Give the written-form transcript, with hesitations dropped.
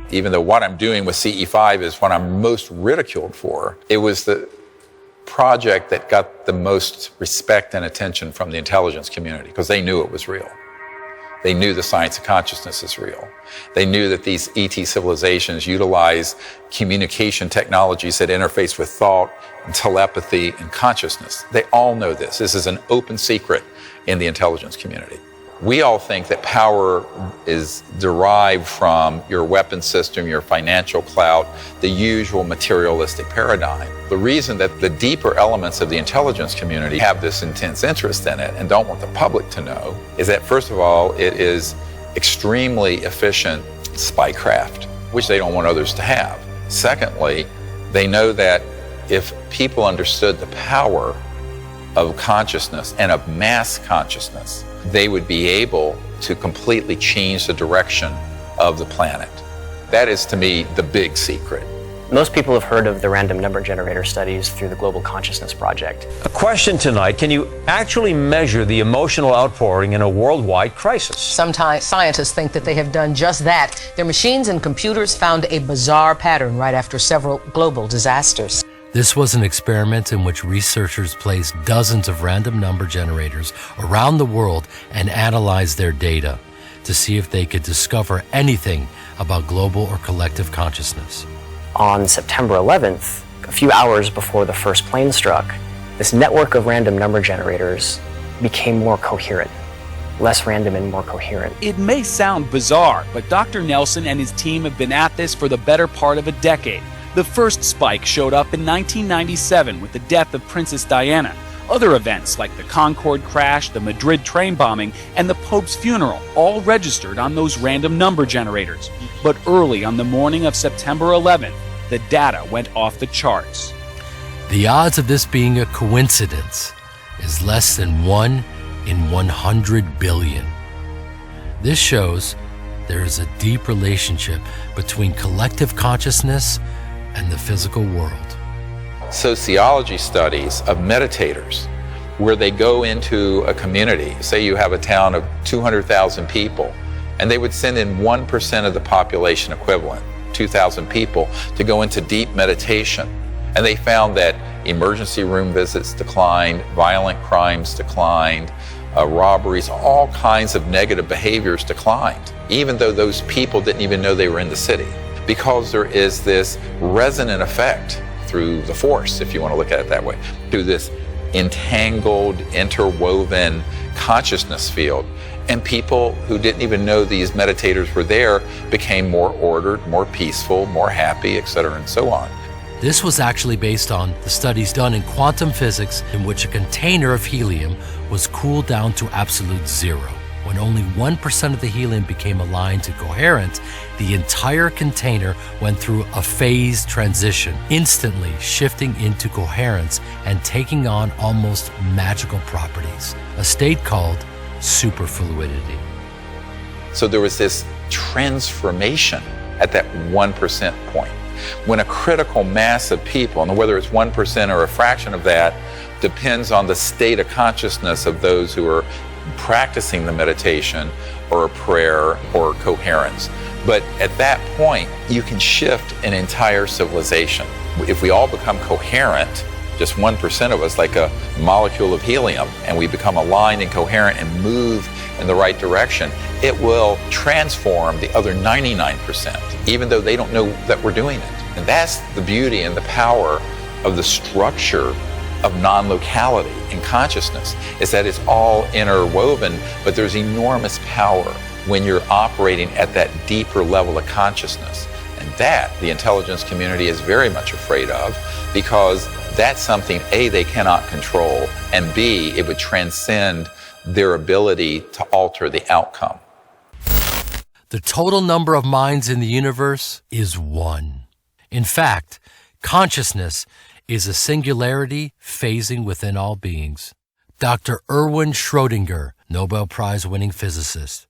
Even though what I'm doing with CE5 is what I'm most ridiculed for, it was the project that got the most respect and attention from the intelligence community because they knew it was real. They knew the science of consciousness is real. They knew that these ET civilizations utilize communication technologies that interface with thought and telepathy and consciousness. They all know this. This is an open secret in the intelligence community. We all think that power is derived from your weapon system, your financial clout, the usual materialistic paradigm. The reason that the deeper elements of the intelligence community have this intense interest in it and don't want the public to know is that, first of all, it is extremely efficient spycraft, which they don't want others to have. Secondly, they know that if people understood the power of consciousness and of mass consciousness, they would be able to completely change the direction of the planet. That is, to me, the big secret. Most people have heard of the random number generator studies through the Global Consciousness Project. A question tonight, can you actually measure the emotional outpouring in a worldwide crisis? Sometimes scientists think that they have done just that. Their machines and computers found a bizarre pattern right after several global disasters. This was an experiment in which researchers placed dozens of random number generators around the world and analyzed their data to see if they could discover anything about global or collective consciousness. On September 11th, a few hours before the first plane struck, this network of random number generators became more coherent, less random and more coherent. It may sound bizarre, but Dr. Nelson and his team have been at this for the better part of a decade. The first spike showed up in 1997 with the death of Princess Diana. Other events like the Concorde crash, the Madrid train bombing, and the Pope's funeral all registered on those random number generators. But early on the morning of September 11th, the data went off the charts. The odds of this being a coincidence is less than 1 in 100 billion. This shows there is a deep relationship between collective consciousness and the physical world. Sociology studies of meditators, where they go into a community, say you have a town of 200,000 people, and they would send in 1% of the population equivalent, 2,000 people, to go into deep meditation. And they found that emergency room visits declined, violent crimes declined, robberies, all kinds of negative behaviors declined, even though those people didn't even know they were in the city. Because there is this resonant effect through the force, if you want to look at it that way, through this entangled, interwoven consciousness field. And people who didn't even know these meditators were there became more ordered, more peaceful, more happy, etc., and so on. This was actually based on the studies done in quantum physics in which a container of helium was cooled down to absolute zero. When only 1% of the helium became aligned to coherent, the entire container went through a phase transition, instantly shifting into coherence and taking on almost magical properties, a state called superfluidity. So there was this transformation at that 1% point. When a critical mass of people, and whether it's 1% or a fraction of that, depends on the state of consciousness of those who are practicing the meditation or a prayer or coherence. But at that point, you can shift an entire civilization. If we all become coherent, just 1% of us, like a molecule of helium, and we become aligned and coherent and move in the right direction, it will transform the other 99%, even though they don't know that we're doing it. And that's the beauty and the power of the structure of non-locality in consciousness, is that it's all interwoven, but there's enormous power when you're operating at that deeper level of consciousness. And that the intelligence community is very much afraid of, because that's something, A, they cannot control, and B, it would transcend their ability to alter the outcome. The total number of minds in the universe is 1. In fact, consciousness is a singularity phasing within all beings. Dr. Erwin Schrödinger, Nobel Prize-winning physicist.